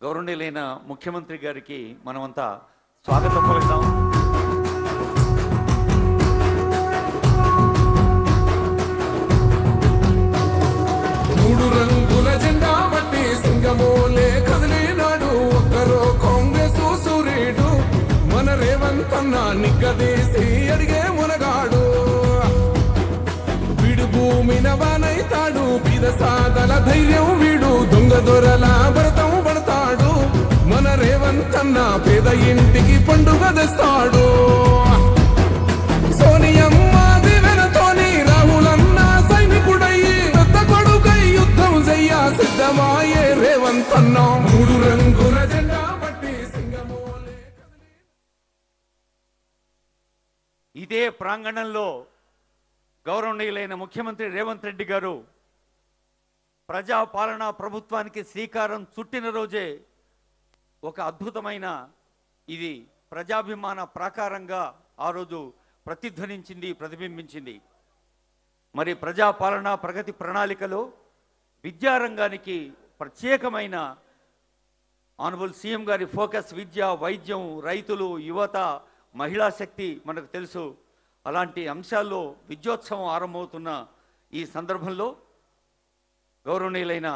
గౌరవనీయులైన ముఖ్యమంత్రి గారికి మనమంతా స్వాగతం పలుకుతాం. మూడు రంగుల జెండా బట్టి సింగమోలే కదిలినాడు ఒక్కరో కాంగ్రెస్ సూర్యుడు మన రేవంత్ అన్న నిగ్గదీసి అడిగే మునగాడు. వీడు భూమిన వానైతాడు బీద సాదల ధైర్యం వీడు దొంగ దొరల భరతం పడతాడు. మన రేవంత్ అన్న పేద ఇంటికి పండుగ తెస్తాడు. సోనియమ్మ దివెనతోని రాహులన్న సైనికుడయ్యి పెద్ద కొడుకై యుద్ధం చెయ్య సిద్ధమాయే రేవంత్ అన్న మూడు రంగుల జెండా పట్టి సింగమోలే. ఇదే ప్రాంగణంలో గౌరవనీయులైన ముఖ్యమంత్రి రేవంత్ రెడ్డి గారు ప్రజాపాలనా ప్రభుత్వానికి శ్రీకారం చుట్టిన రోజే ఒక అద్భుతమైన ఇది ప్రజాభిమాన ప్రాకారంగా ఆ రోజు ప్రతిధ్వనించింది, ప్రతిబింబించింది. మరి ప్రజాపాలనా ప్రగతి ప్రణాళికలో విద్యారంగానికి ప్రత్యేకమైన ఆనరబుల్ సీఎం గారి ఫోకస్ విద్య, వైద్యం, రైతులు, యువత, మహిళా శక్తి మనకు తెలుసు. అలాంటి అంశాల్లో విద్యోత్సవం ఆరంభమవుతున్న ఈ సందర్భంలో గౌరవనీయులైన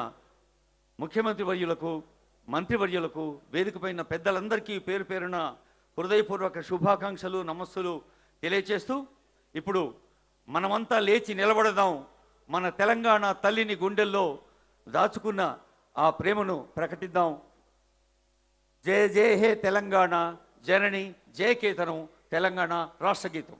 ముఖ్యమంత్రి వర్యులకు, మంత్రివర్యులకు, వేదికపైన పెద్దలందరికీ పేరు పేరున హృదయపూర్వక శుభాకాంక్షలు, నమస్సులు తెలియచేస్తూ ఇప్పుడు మనమంతా లేచి నిలబడదాం. మన తెలంగాణ తల్లిని గుండెల్లో దాచుకున్న ఆ ప్రేమను ప్రకటిద్దాం. జయ జయ హే తెలంగాణ జనని జయ కేతనం తెలంగాణ రాష్ట్ర గీతం.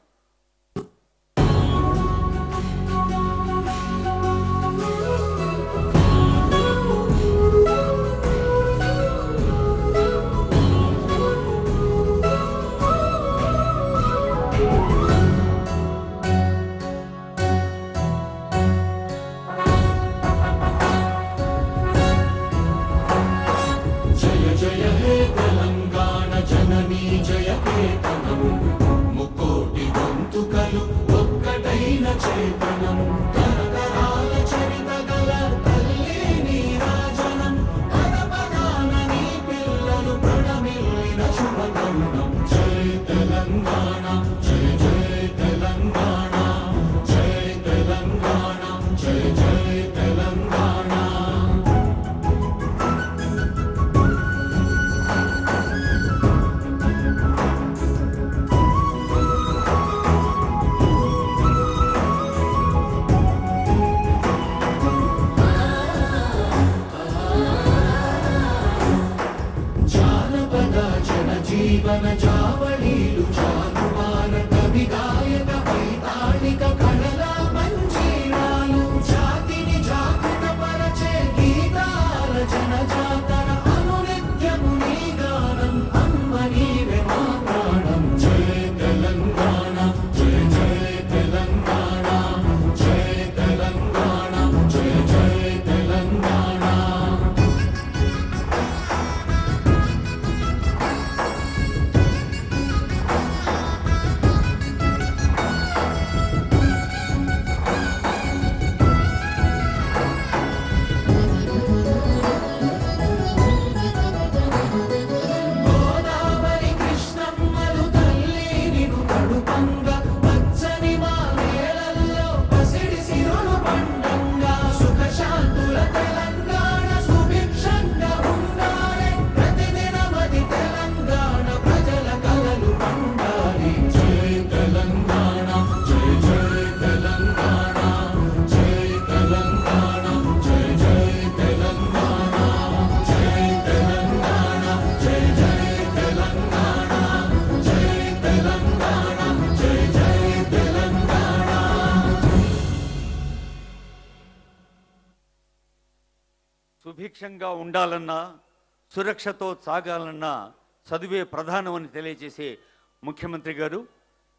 సుభిక్షంగా ఉండాలన్నా, సురక్షతో సాగాలన్నా చదువే ప్రధానమని తెలియజేసే ముఖ్యమంత్రి గారు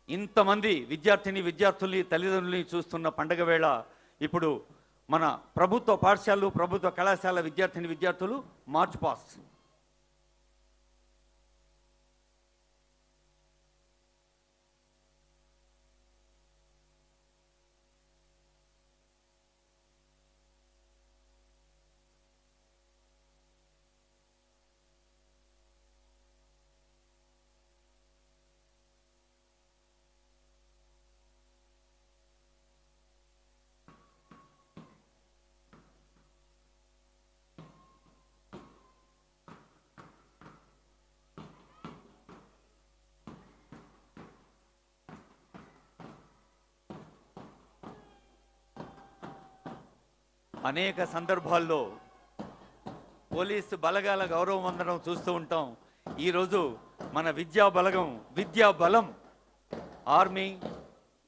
ఇంతమంది విద్యార్థుల్ని, తల్లిదండ్రుల్ని చూస్తున్న పండగ వేళ ఇప్పుడు మన ప్రభుత్వ పాఠశాలలు, ప్రభుత్వ కళాశాల విద్యార్థులు మార్చ్ పాస్ అనేక సందర్భాల్లో పోలీసు బలగాల గౌరవం అందడం చూస్తూ ఉంటాం. ఈరోజు మన విద్యా బలం army,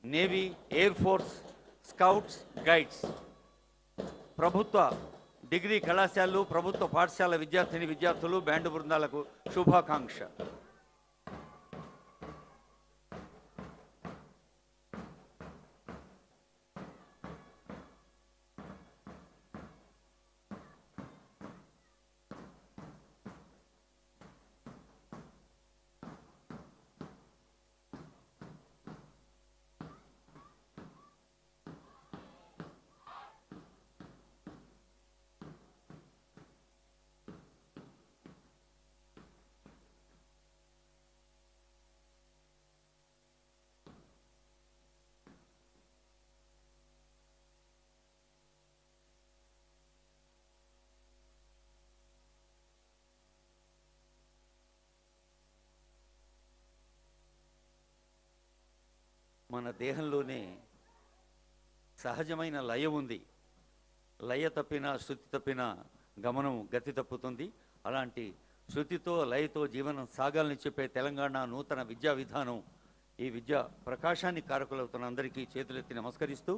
navy, air force, scouts, guides, ప్రభుత్వ డిగ్రీ కళాశాలలు, ప్రభుత్వ పాఠశాల విద్యార్థులు, బ్యాండ్ బృందాలకు శుభాకాంక్ష. మన దేహంలోనే సహజమైన లయ ఉంది. లయ తప్పినా, శృతి తప్పినా గమనం గతి తప్పుతుంది. అలాంటి శృతితో, లయతో జీవనం సాగాలని చెప్పే తెలంగాణ నూతన విద్యా విధానం ఈ విద్యా ప్రకాశాన్ని కారకులవుతున్న అందరికీ చేతులెత్తి నమస్కరిస్తూ